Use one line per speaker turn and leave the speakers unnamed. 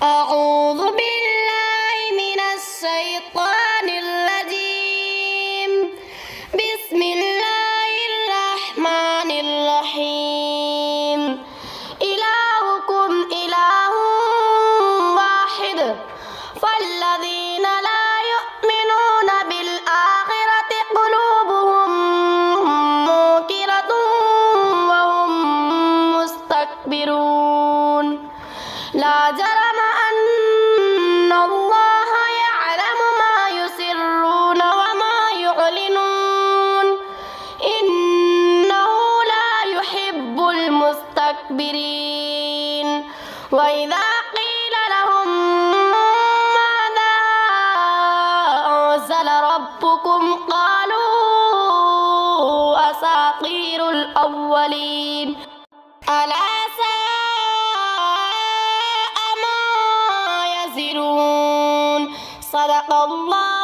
أعوذ بالله من الشيطان الرجيم. بسم الله الرحمن الرحيم. إلهكم إله واحد فالذين لا يؤمنون بالآخرة قلوبهم منكرة وهم مستكبرون. لا جرم أن الله يعلم ما يسرون وما يعلنون إنه لا يحب المستكبرين. وإذا قيل لهم ماذا أنزل ربكم قالوا أساطير الأولين. ألا ساء ما يزرون. صدق الله.